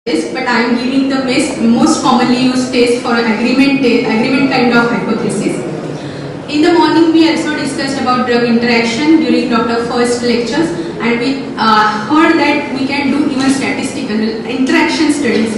test, but I am giving the most commonly used test for agreement kind of hypothesis. In the morning, we also discussed about drug interaction during Dr. First lectures, and we heard that we can do even statistical interaction studies.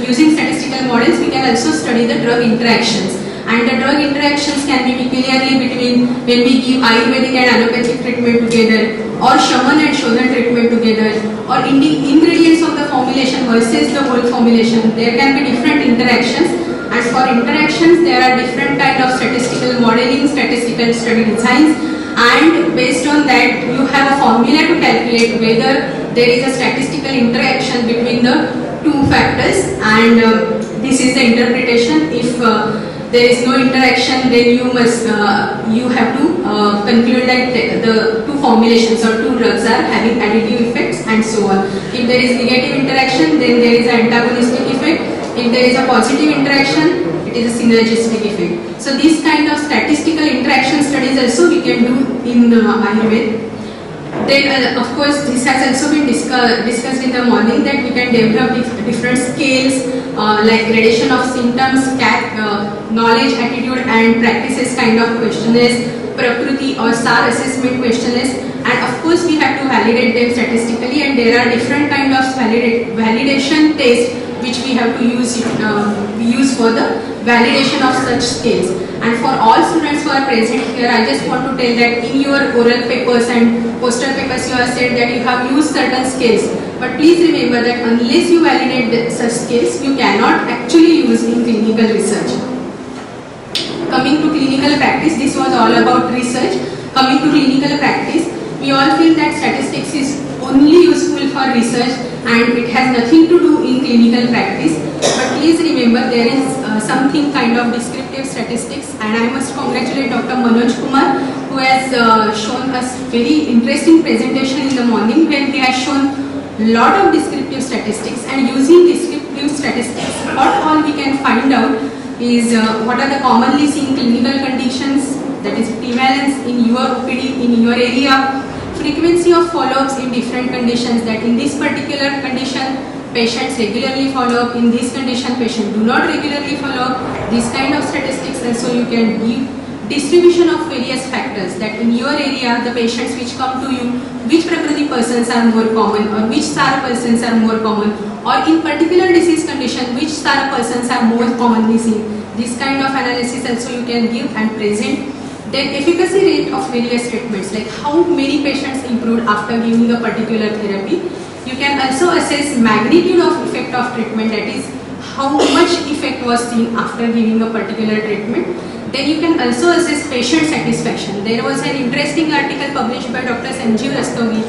Using statistical models, we can also study the drug interactions. And the drug interactions can be clearly between when we give Ayurvedic and allopathic treatment together, or Shaman and Shodhan treatment together, or ingredients of the formulation versus the whole formulation. There can be different interactions, and for interactions there are different kind of statistical modeling, statistical study designs, and based on that you have a formula to calculate whether there is a statistical interaction between the two factors, and this is the interpretation. If there is no interaction, then you have to conclude that the two formulations or two drugs are having additive effects and so on. If there is negative interaction, then there is an antagonistic effect. If there is a positive interaction, it is a synergistic effect. So these kind of statistical interaction studies also we can do in Ayurveda. Then of course this has also been discussed in the morning, that we can develop different scales like gradation of symptoms, knowledge, attitude and practices kind of questionnaires, Prakriti or SAR assessment questionnaires, and of course we have to validate them statistically, and there are different kind of validation tests which we have to use for the validation of such scales. And for all students who are present here, I just want to tell that in your oral papers and poster papers you have said that you have used certain scales, but please remember that unless you validate such scales, you cannot actually use in clinical research. Coming to clinical practice, this was all about research. Coming to clinical practice, we all feel that statistics is only useful for research and it has nothing to do in clinical practice. But please remember, there is something kind of descriptive statistics, and I must congratulate Dr. Manoj Kumar, who has shown us very interesting presentation in the morning, where he has shown lot of descriptive statistics. And using descriptive statistics, what all we can find out is what are the commonly seen clinical conditions, that is prevalence in your OPD, in your area, frequency of follow-ups in different conditions, that in this particular condition patients regularly follow up, in this condition patients do not regularly follow up, this kind of statistics. And so you can give distribution of various factors, that in your area the patients which come to you, which Prakriti persons are more common, or which SAR persons are more common, or in particular disease condition which SAR persons are more commonly seen. This kind of analysis also you can give and present. Then efficacy rate of various treatments, like how many patients improved after giving a particular therapy. You can also assess magnitude of effect of treatment, that is how much effect was seen after giving a particular treatment. Then you can also assess patient satisfaction. There was an interesting article published by Dr. Sanjeev Rastogi,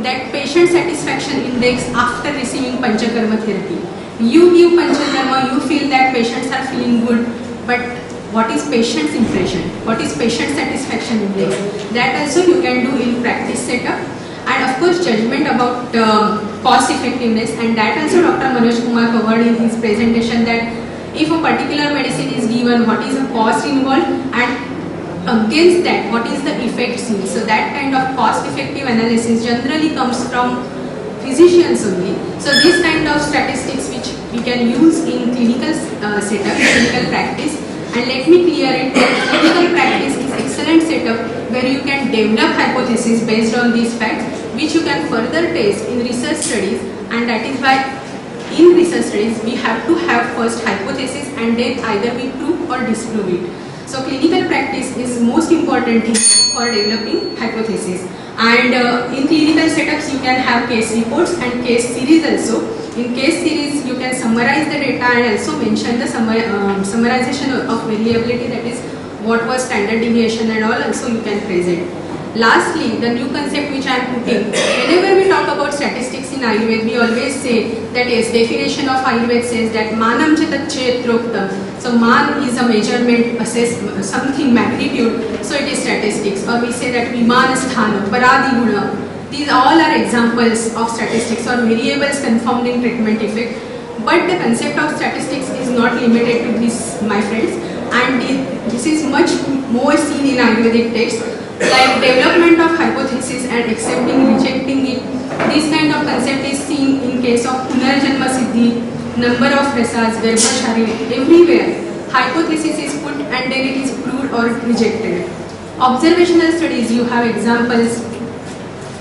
that patient satisfaction index after receiving Panchakarma therapy. You give Panchakarma, you feel that patients are feeling good, but what is patient's impression? What is patient satisfaction index? That also you can do in practice setup. And of course judgment about cost effectiveness, and that also Dr. Manoj Kumar covered in his presentation, that if a particular medicine is given, what is the cost involved, and against that what is the effect seen. So that kind of cost effective analysis generally comes from physicians only. So this kind of statistics which we can use in clinical setup, clinical practice. And let me clear it, that clinical practice is excellent setup where you can develop hypotheses based on these facts, which you can further test in research studies. And that is why in research studies we have to have first hypothesis and then either we prove or disprove it. So clinical practice is most important thing for developing hypothesis. And in clinical setups you can have case reports and case series also. In case series you can summarize the data and also mention the summarization of variability, that is what was standard deviation and all also you can present. Lastly, the new concept which I am putting, whenever we talk about statistics in Ayurveda, we always say that yes, definition of Ayurveda says that manam chetachyetroktam. So man is a measurement, assess something magnitude, so it is statistics. Or we say that viman sthana, paradi guna. These all are examples of statistics or variables confirmed in treatment effect. But the concept of statistics is not limited to this, my friends. And This is much more seen in Ayurvedic texts, like development of hypothesis and accepting, rejecting it. This kind of concept is seen in case of Punarjanma Siddhi, number of rasas, Garbhashari, everywhere. Hypothesis is put and then it is proved or rejected. Observational studies, you have examples.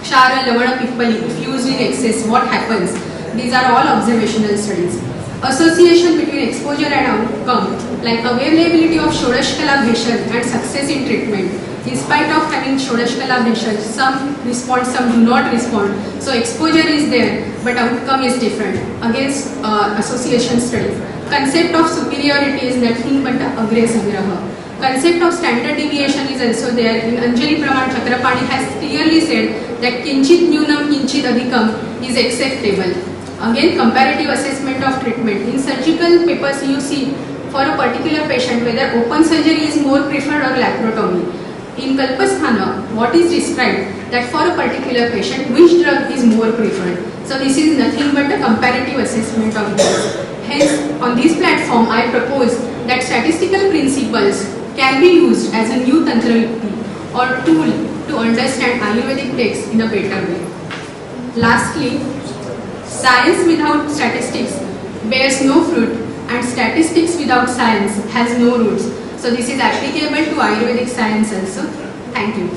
Kshara, Lavana, Pippali, if used in excess, what happens? These are all observational studies. Association between exposure and outcome, like availability of Shodashkala Bheshal and success in treatment. In spite of having Shodashkala Bheshal, some respond, some do not respond. So exposure is there, but outcome is different. Against association study. Concept of superiority is nothing but Agre Sangraha. Concept of standard deviation is also there. In Anjali Praman, Chakrapani has clearly said that Kinchit Nyunam, Kinchit Adhikam is acceptable. Again, comparative assessment of treatment. In surgical papers, you see for a particular patient whether open surgery is more preferred or laparotomy. In Kalpasthana, what is described that for a particular patient, which drug is more preferred. So this is nothing but a comparative assessment of drugs. Hence, on this platform, I propose that statistical principles can be used as a new Tantra Yukti or tool to understand Ayurvedic texts in a better way. Lastly, science without statistics bears no fruit and statistics without science has no roots. So this is applicable to Ayurvedic science also. Thank you.